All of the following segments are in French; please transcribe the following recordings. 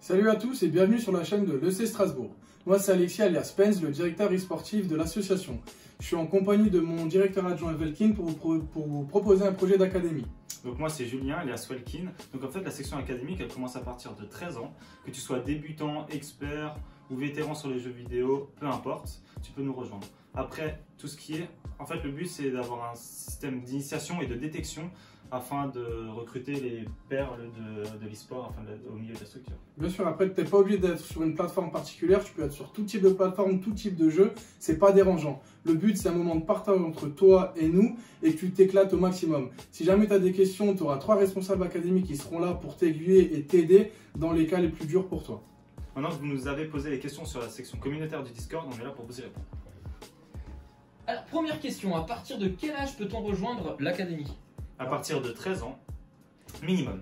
Salut à tous et bienvenue sur la chaîne de l'EC Strasbourg. Moi c'est Alexis alias Spence, le directeur e-sportif de l'association. Je suis en compagnie de mon directeur adjoint Velkin pour vous proposer un projet d'académie. Donc moi c'est Julien alias Welkin. Donc en fait la section académique elle commence à partir de 13 ans. Que tu sois débutant, expert ou vétéran sur les jeux vidéo, peu importe, tu peux nous rejoindre. Après tout ce qui est, en fait le but c'est d'avoir un système d'initiation et de détection afin de recruter les perles de l'e-sport au milieu de la structure. Bien sûr, après tu n'es pas obligé d'être sur une plateforme particulière, tu peux être sur tout type de plateforme, tout type de jeu, c'est pas dérangeant. Le but c'est un moment de partage entre toi et nous et que tu t'éclates au maximum. Si jamais tu as des questions, tu auras 3 responsables académiques qui seront là pour t'aiguiller et t'aider dans les cas les plus durs pour toi. Maintenant que vous nous avez posé les questions sur la section communautaire du Discord, on est là pour vous y répondre. Alors première question, à partir de quel âge peut-on rejoindre l'académie ? À partir de 13 ans, minimum.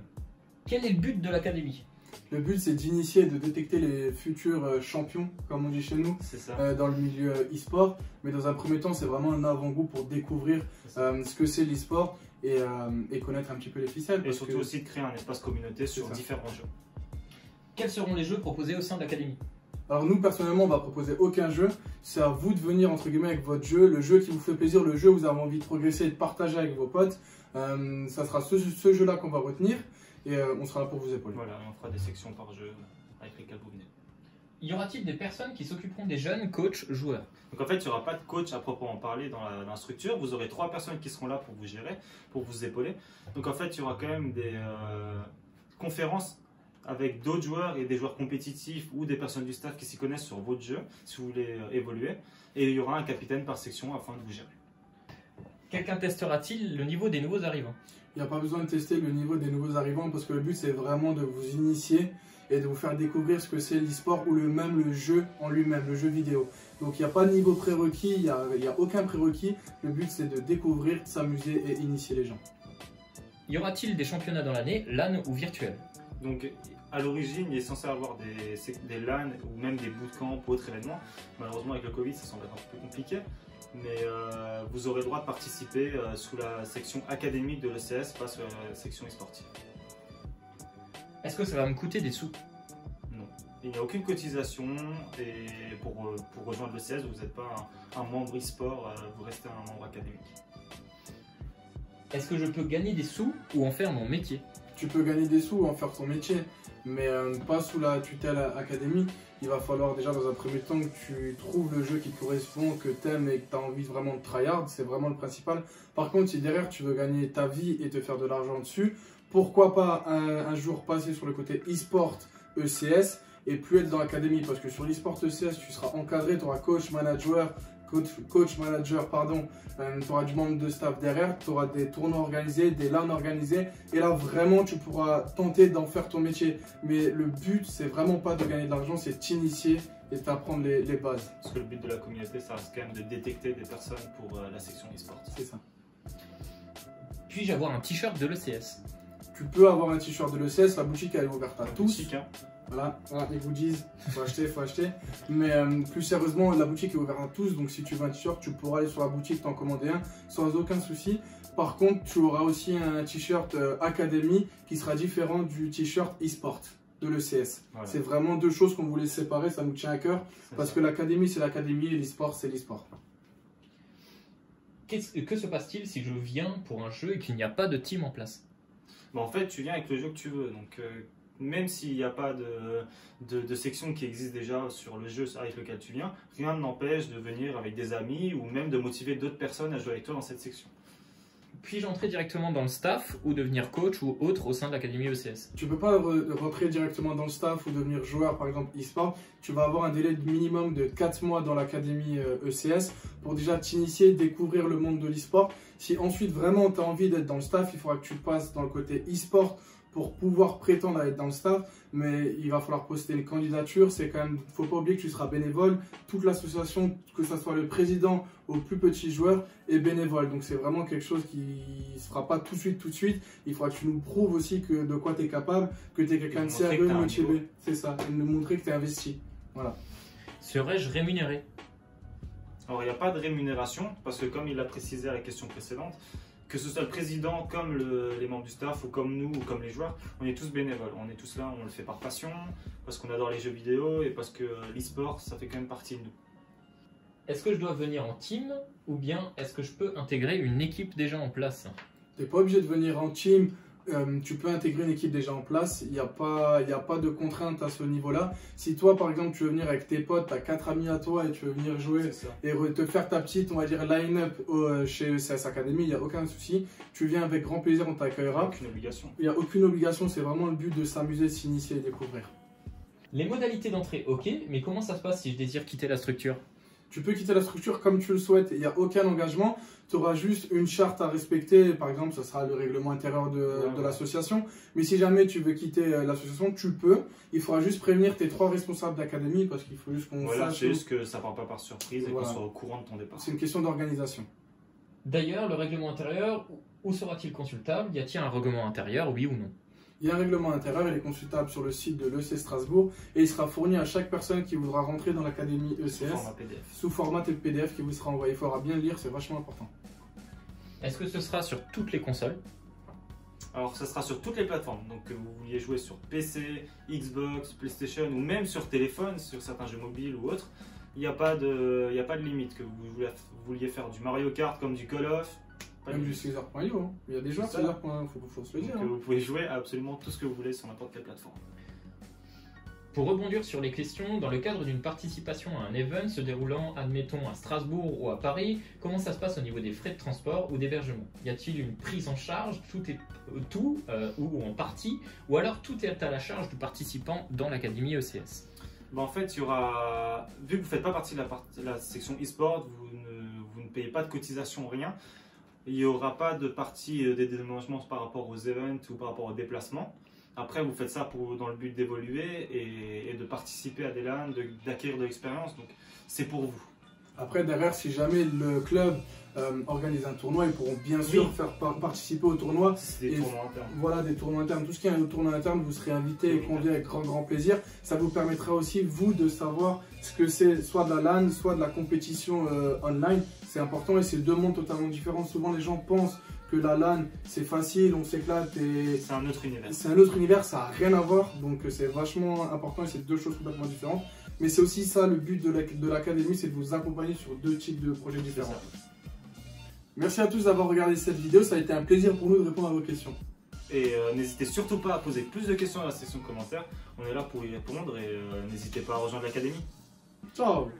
Quel est le but de l'académie ? Le but c'est d'initier et de détecter les futurs champions, comme on dit chez nous, dans le milieu e-sport. Mais dans un premier temps, c'est vraiment un avant-goût pour découvrir ce que c'est l'e-sport et connaître un petit peu les ficelles. Et surtout aussi de créer un espace communauté sur différents jeux. Quels seront les jeux proposés au sein de l'académie ? Alors nous personnellement on va proposer aucun jeu, c'est à vous de venir entre guillemets avec votre jeu, le jeu qui vous fait plaisir, le jeu où vous avez envie de progresser et de partager avec vos potes. Ça sera ce jeu là qu'on va retenir et on sera là pour vous épauler. Voilà, et on fera des sections par jeu avec lesquelles vous venez. Y aura-t-il des personnes qui s'occuperont des jeunes, coachs, joueurs ? Donc en fait, il n'y aura pas de coach à proprement parler dans la structure. Vous aurez 3 personnes qui seront là pour vous gérer, pour vous épauler. Donc en fait, il y aura quand même des conférences avec d'autres joueurs et des joueurs compétitifs ou des personnes du staff qui s'y connaissent sur votre jeu, si vous voulez évoluer. Et il y aura un capitaine par section afin de vous gérer. Quelqu'un testera-t-il le niveau des nouveaux arrivants ? Il n'y a pas besoin de tester le niveau des nouveaux arrivants parce que le but c'est vraiment de vous initier et de vous faire découvrir ce que c'est l'e-sport ou le jeu en lui-même, le jeu vidéo. Donc il n'y a pas de niveau prérequis, il n'y a aucun prérequis. Le but c'est de découvrir, de s'amuser et initier les gens. Y aura-t-il des championnats dans l'année, LAN ou virtuels ? Donc à l'origine, il est censé avoir des LAN ou même des bootcamps ou autres événements. Malheureusement avec le Covid, ça semble être un peu compliqué. Mais vous aurez le droit de participer sous la section académique de l'ECS, pas sur la section e-sportive. Est-ce que ça va me coûter des sous ? Non. Il n'y a aucune cotisation et pour rejoindre l'ECS, vous n'êtes pas un membre e-sport, vous restez un membre académique. Est-ce que je peux gagner des sous ou en faire mon métier ? Tu peux gagner des sous ou en faire ton métier, mais pas sous la tutelle académique. Il va falloir déjà dans un premier temps que tu trouves le jeu qui correspond, que tu aimes et que tu as envie vraiment de tryhard, c'est vraiment le principal. Par contre, si derrière tu veux gagner ta vie et te faire de l'argent dessus, pourquoi pas un jour passer sur le côté e-sport ECS et plus être dans l'académie, parce que sur l'e-sport ECS tu seras encadré, tu auras coach manager, tu auras du membre de staff derrière, tu auras des tournois organisés, des LAN organisés, et là vraiment tu pourras tenter d'en faire ton métier. Mais le but c'est vraiment pas de gagner de l'argent, c'est t'initier et t'apprendre les bases. Parce que le but de la communauté ça reste quand même de détecter des personnes pour la section e-sport. C'est ça. Puis-je avoir un t-shirt de l'ECS ? Tu peux avoir un t-shirt de l'ECS, la boutique elle est ouverte à tous. Boutique, hein. Voilà, les goodies, faut acheter. Mais plus sérieusement, la boutique est ouverte à tous, donc si tu veux un t-shirt, tu pourras aller sur la boutique, t'en commander un sans aucun souci. Par contre, tu auras aussi un t-shirt Academy qui sera différent du t-shirt e-sport de l'ECS. Voilà. C'est vraiment 2 choses qu'on voulait séparer, ça nous tient à cœur, parce que l'académie c'est l'académie et l'e-sport c'est l'e-sport. Que se passe-t-il si je viens pour un jeu et qu'il n'y a pas de team en place ? Bon, en fait, tu viens avec le jeu que tu veux, donc même s'il n'y a pas de section qui existe déjà sur le jeu avec lequel tu viens, rien ne n'empêche de venir avec des amis ou même de motiver d'autres personnes à jouer avec toi dans cette section. Puis-je entrer directement dans le staff ou devenir coach ou autre au sein de l'académie ECS ? Tu ne peux pas rentrer directement dans le staff ou devenir joueur, par exemple e-sport. Tu vas avoir un délai de minimum de 4 mois dans l'académie ECS pour déjà t'initier, découvrir le monde de l'e-sport. Si ensuite vraiment tu as envie d'être dans le staff, il faudra que tu passes dans le côté e-sport pour pouvoir prétendre à être dans le staff, mais il va falloir poster une candidature. C'est quand même, faut pas oublier que tu seras bénévole. Toute l'association, que ce soit le président au plus petit joueur, est bénévole. Donc c'est vraiment quelque chose qui ne se fera pas tout de suite. Il faudra que tu nous prouves aussi de quoi tu es capable, que tu es quelqu'un de sérieux, motivé. C'est ça, et nous montrer que tu es investi. Voilà. Serais-je rémunéré ? Alors il n'y a pas de rémunération, parce que comme il l'a précisé à la question précédente, Que ce soit le président, comme les membres du staff, ou comme nous, ou comme les joueurs, on est tous bénévoles. On est tous là, on le fait par passion, parce qu'on adore les jeux vidéo et parce que l'e-sport, ça fait quand même partie de nous. Est-ce que je dois venir en team ou bien est-ce que je peux intégrer une équipe déjà en place? Tu n'es pas obligé de venir en team. Tu peux intégrer une équipe déjà en place, il n'y a pas de contrainte à ce niveau-là. Si toi, par exemple, tu veux venir avec tes potes, tu as 4 amis à toi et tu veux venir jouer et te faire ta petite, on va dire, line-up chez ECS Academy, il n'y a aucun souci. Tu viens avec grand plaisir, on t'accueillera. Aucune obligation. Il n'y a aucune obligation, c'est vraiment le but de s'amuser, de s'initier et découvrir. Les modalités d'entrée, ok, mais comment ça se passe si je désire quitter la structure? Tu peux quitter la structure comme tu le souhaites, il n'y a aucun engagement. Tu auras juste une charte à respecter, par exemple, ce sera le règlement intérieur de l'association. Mais si jamais tu veux quitter l'association, tu peux. Il faudra juste prévenir tes 3 responsables d'académie parce qu'il faut juste qu'on sache. C'est juste que ça ne part pas par surprise et qu'on soit au courant de ton départ. C'est une question d'organisation. D'ailleurs, le règlement intérieur, où sera-t-il consultable? Y a-t-il un règlement intérieur, oui ou non? Il y a un règlement intérieur, il est consultable sur le site de l'EC Strasbourg et il sera fourni à chaque personne qui voudra rentrer dans l'académie ECS sous format PDF qui vous sera envoyé. Il faudra bien le lire, c'est vachement important. Est-ce que ce sera sur toutes les consoles? Alors ça sera sur toutes les plateformes, donc que vous vouliez jouer sur PC, Xbox, PlayStation ou même sur téléphone, sur certains jeux mobiles ou autres, il n'y a pas de limite, que vous vouliez faire du Mario Kart comme du Call of. Même du Caesar.io, hein. Il y a des joueurs Caesar.io, faut se le dire. Donc, vous pouvez jouer à absolument tout ce que vous voulez sur n'importe quelle plateforme. Pour rebondir sur les questions, dans le cadre d'une participation à un event se déroulant, admettons, à Strasbourg ou à Paris, comment ça se passe au niveau des frais de transport ou d'hébergement? Y a-t-il une prise en charge, ou en partie, ou alors tout est à la charge du participant dans l'académie ECS? En fait, il y aura, vu que vous ne faites pas partie de la section e-sport, vous ne payez pas de cotisation, rien. Il n'y aura pas de partie des dédommagements par rapport aux events ou par rapport aux déplacements. Après, vous faites ça dans le but d'évoluer et de participer à des LAN, d'acquérir de l'expérience. Donc, c'est pour vous. Après, derrière, si jamais le club organise un tournoi, ils pourront bien sûr faire participer au tournoi. C'est des tournois internes. Voilà, des tournois internes. Tout ce qui est un tournoi interne, vous serez invité et convié avec grand plaisir. Ça vous permettra aussi, vous, de savoir ce que c'est soit de la LAN, soit de la compétition online. C'est important et c'est 2 mondes totalement différents. Souvent, les gens pensent que la LAN, c'est facile, on s'éclate et... C'est un autre univers. C'est un autre univers, ça n'a rien à voir. Donc, c'est vachement important et c'est 2 choses complètement différentes. Mais c'est aussi ça le but de l'académie, c'est de vous accompagner sur 2 types de projets différents. Merci à tous d'avoir regardé cette vidéo, ça a été un plaisir pour nous de répondre à vos questions. Et n'hésitez surtout pas à poser plus de questions dans la section de commentaires, on est là pour y répondre et n'hésitez pas à rejoindre l'académie. Ciao!